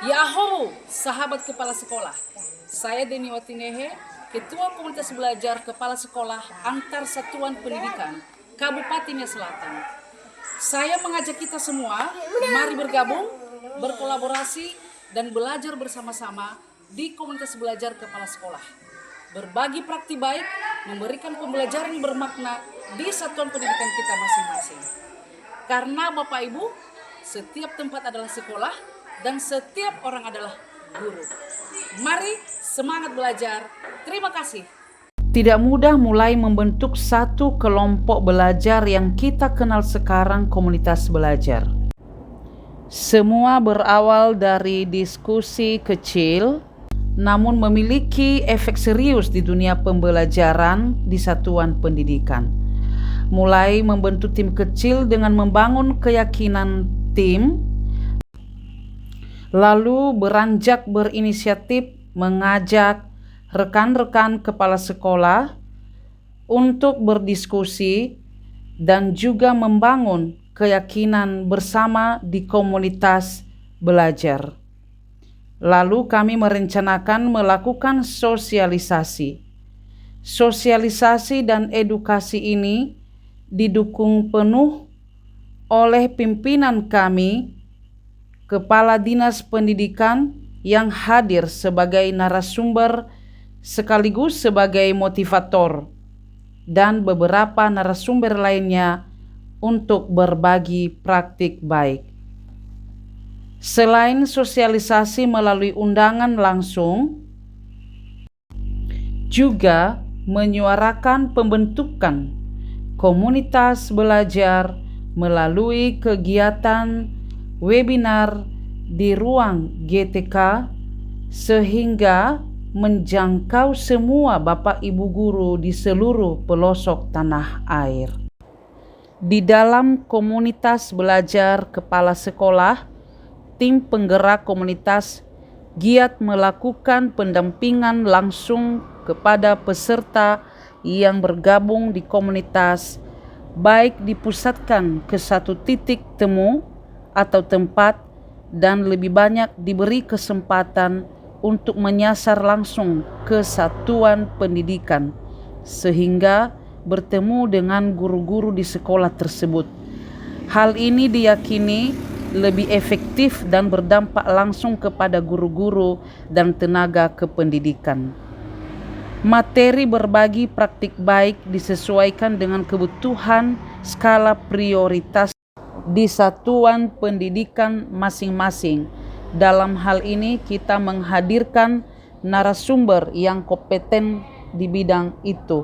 Yahoo, sahabat kepala sekolah. Saya Deni Watinehe, Ketua Komunitas Belajar Kepala Sekolah Antar Satuan Pendidikan Kabupaten Selatan. Saya mengajak kita semua, mari bergabung, berkolaborasi, dan belajar bersama-sama di Komunitas Belajar Kepala Sekolah. Berbagi praktik baik, memberikan pembelajaran yang bermakna di satuan pendidikan kita masing-masing. Karena Bapak Ibu, setiap tempat adalah sekolah dan setiap orang adalah guru. Mari semangat belajar. Terima kasih. Tidak mudah mulai membentuk satu kelompok belajar yang kita kenal sekarang komunitas belajar. Semua berawal dari diskusi kecil, namun memiliki efek serius di dunia pembelajaran di satuan pendidikan. Mulai membentuk tim kecil dengan membangun keyakinan tim, lalu beranjak berinisiatif mengajak rekan-rekan kepala sekolah untuk berdiskusi dan juga membangun keyakinan bersama di komunitas belajar. Lalu kami merencanakan melakukan sosialisasi. Sosialisasi dan edukasi ini didukung penuh oleh pimpinan kami, Kepala Dinas Pendidikan yang hadir sebagai narasumber sekaligus sebagai motivator, dan beberapa narasumber lainnya untuk berbagi praktik baik. Selain sosialisasi melalui undangan langsung, juga menyuarakan pembentukan komunitas belajar melalui kegiatan webinar di ruang GTK sehingga menjangkau semua Bapak Ibu guru di seluruh pelosok tanah air. Di dalam komunitas belajar kepala sekolah, tim penggerak komunitas giat melakukan pendampingan langsung kepada peserta yang bergabung di komunitas, baik dipusatkan ke satu titik temu atau tempat dan lebih banyak diberi kesempatan untuk menyasar langsung ke satuan pendidikan sehingga bertemu dengan guru-guru di sekolah tersebut. Hal ini diyakini lebih efektif dan berdampak langsung kepada guru-guru dan tenaga kependidikan. Materi berbagi praktik baik disesuaikan dengan kebutuhan skala prioritas di satuan pendidikan masing-masing. Dalam hal ini kita menghadirkan narasumber yang kompeten di bidang itu.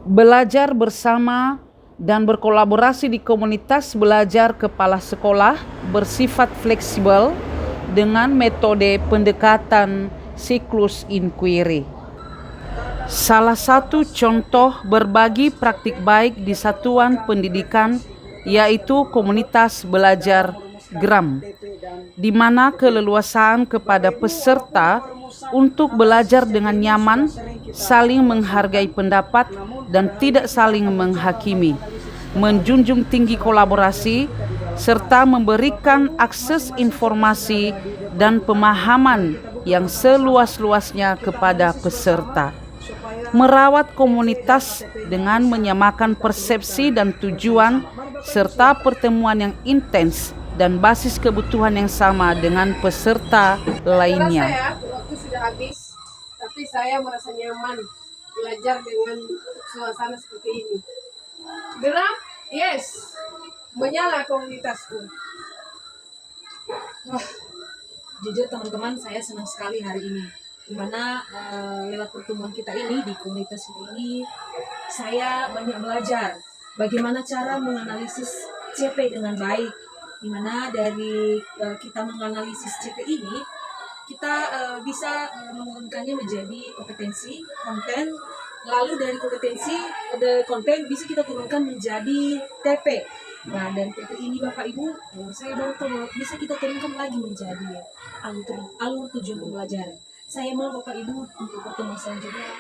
Belajar bersama dan berkolaborasi di komunitas belajar kepala sekolah bersifat fleksibel dengan metode pendekatan siklus inquiry. Salah satu contoh berbagi praktik baik di satuan pendidikan yaitu komunitas belajar GRAM, di mana keleluasaan kepada peserta untuk belajar dengan nyaman, saling menghargai pendapat, dan tidak saling menghakimi, menjunjung tinggi kolaborasi, serta memberikan akses informasi dan pemahaman yang seluas-luasnya kepada peserta. Merawat komunitas dengan menyamakan persepsi dan tujuan, serta pertemuan yang intens dan basis kebutuhan yang sama dengan peserta lainnya. Waktu sudah habis, tapi saya merasa nyaman belajar dengan suasana seperti ini. Gerak, yes, menyala komunitasku. Wah, jujur teman-teman, saya senang sekali hari ini. Dimana lewat pertemuan kita ini di komunitas ini, saya banyak belajar bagaimana cara menganalisis CP dengan baik. Dimana dari kita menganalisis CP ini, kita bisa menurunkannya menjadi kompetensi, konten, lalu dari kompetensi, ada konten bisa kita turunkan menjadi TP. Nah, dan TP ini Bapak Ibu, saya baru tahu bisa kita turunkan lagi menjadi alur tujuan pembelajaran. Saya mau Bapak Ibu untuk pertemuan selanjutnya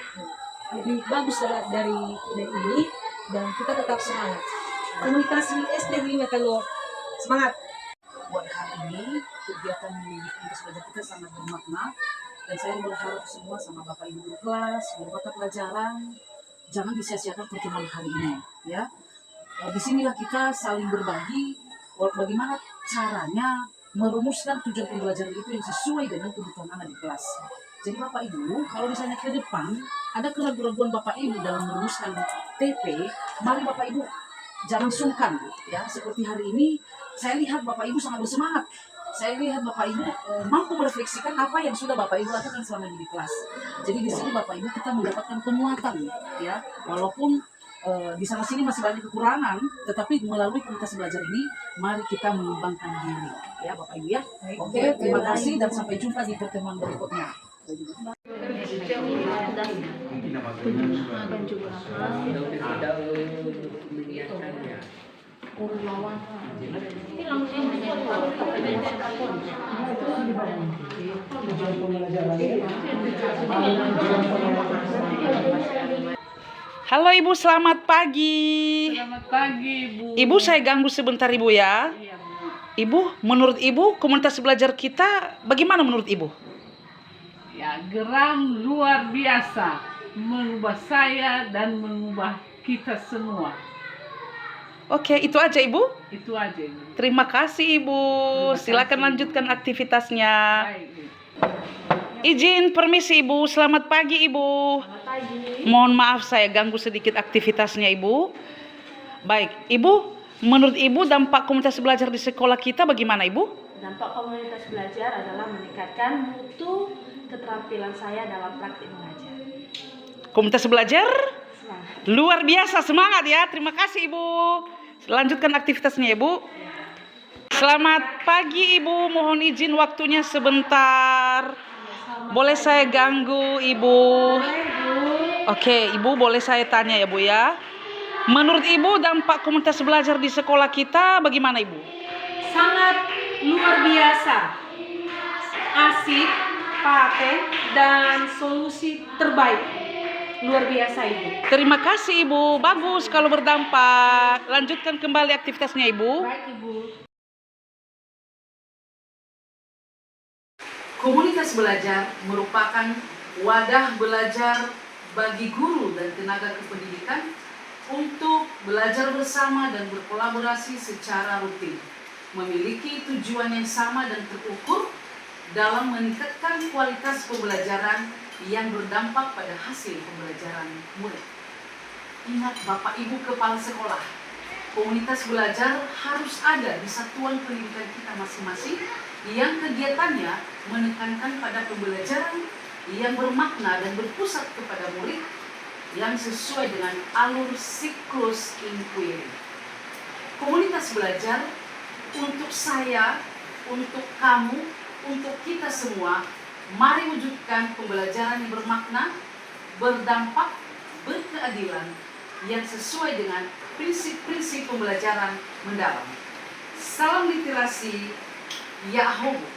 lebih bagus dari ini, dan kita tetap semangat. Komunitas SD 5 Telur, semangat! Buat hari ini kegiatan pendidikan komunitas belajar kita sangat bermakna, dan saya berharap semua sama Bapak Ibu guru kelas, guru mata pelajaran, jangan disia-siakan pertemuan hari ini, ya. Disinilah kita saling berbagi bagaimana caranya merumuskan tujuan pembelajaran itu yang sesuai dengan kebutuhan anak di kelas. Jadi Bapak Ibu, kalau misalnya ke depan ada keraguan-keraguan Bapak Ibu dalam merumuskan TP, mari Bapak Ibu jangan sungkan, ya. Seperti hari ini saya lihat Bapak Ibu sangat bersemangat. Saya lihat Bapak Ibu mampu merefleksikan apa yang sudah Bapak Ibu lakukan selama ini di kelas. Jadi di sini Bapak Ibu kita mendapatkan penguatan, ya. Walaupun di sana sini masih banyak kekurangan, tetapi melalui komunitas belajar ini mari kita mengembangkan diri, ya Bapak Ibu ya. Oke, terima kasih dan sampai jumpa di pertemuan berikutnya. Halo Ibu, selamat pagi. Selamat pagi, Bu. Ibu, saya ganggu sebentar Ibu ya. Iya, Bu. Ibu, menurut Ibu komunitas belajar kita bagaimana menurut Ibu? Ya, geram luar biasa, mengubah saya dan mengubah kita semua. Oke, itu aja Ibu. Itu aja, Bu. Terima kasih Ibu. Terima Silakan kasih. lanjutkan aktivitasnya. Baik, Bu. Izin permisi Ibu. Selamat pagi Ibu. Selamat pagi. Mohon maaf saya ganggu sedikit aktivitasnya Ibu. Baik, Ibu, menurut Ibu dampak komunitas belajar di sekolah kita bagaimana Ibu? Dampak komunitas belajar adalah meningkatkan mutu keterampilan saya dalam praktik mengajar. Komunitas belajar Semangat. luar biasa, semangat ya. Terima kasih Ibu. Lanjutkan aktivitasnya Ibu. Selamat pagi Ibu, mohon izin waktunya sebentar. Boleh saya ganggu Ibu? Oke, Ibu boleh saya tanya ya Bu ya. Menurut Ibu dampak komunitas belajar di sekolah kita bagaimana Ibu? Sangat luar biasa. Asik, paten, dan solusi terbaik. Luar biasa Ibu. Terima kasih Ibu, bagus kalau berdampak. Lanjutkan kembali aktivitasnya Ibu. Baik Ibu. Komunitas belajar merupakan wadah belajar bagi guru dan tenaga kependidikan untuk belajar bersama dan berkolaborasi secara rutin, memiliki tujuan yang sama dan terukur dalam meningkatkan kualitas pembelajaran yang berdampak pada hasil pembelajaran murid. Ingat Bapak Ibu Kepala Sekolah, komunitas belajar harus ada di satuan pendidikan kita masing-masing yang kegiatannya menekankan pada pembelajaran yang bermakna dan berpusat kepada murid yang sesuai dengan alur siklus inquiry. Komunitas belajar untuk saya, untuk kamu, untuk kita semua, mari wujudkan pembelajaran yang bermakna, berdampak, berkeadilan, yang sesuai dengan prinsip-prinsip pembelajaran mendalam. Salam literasi, Yahoo.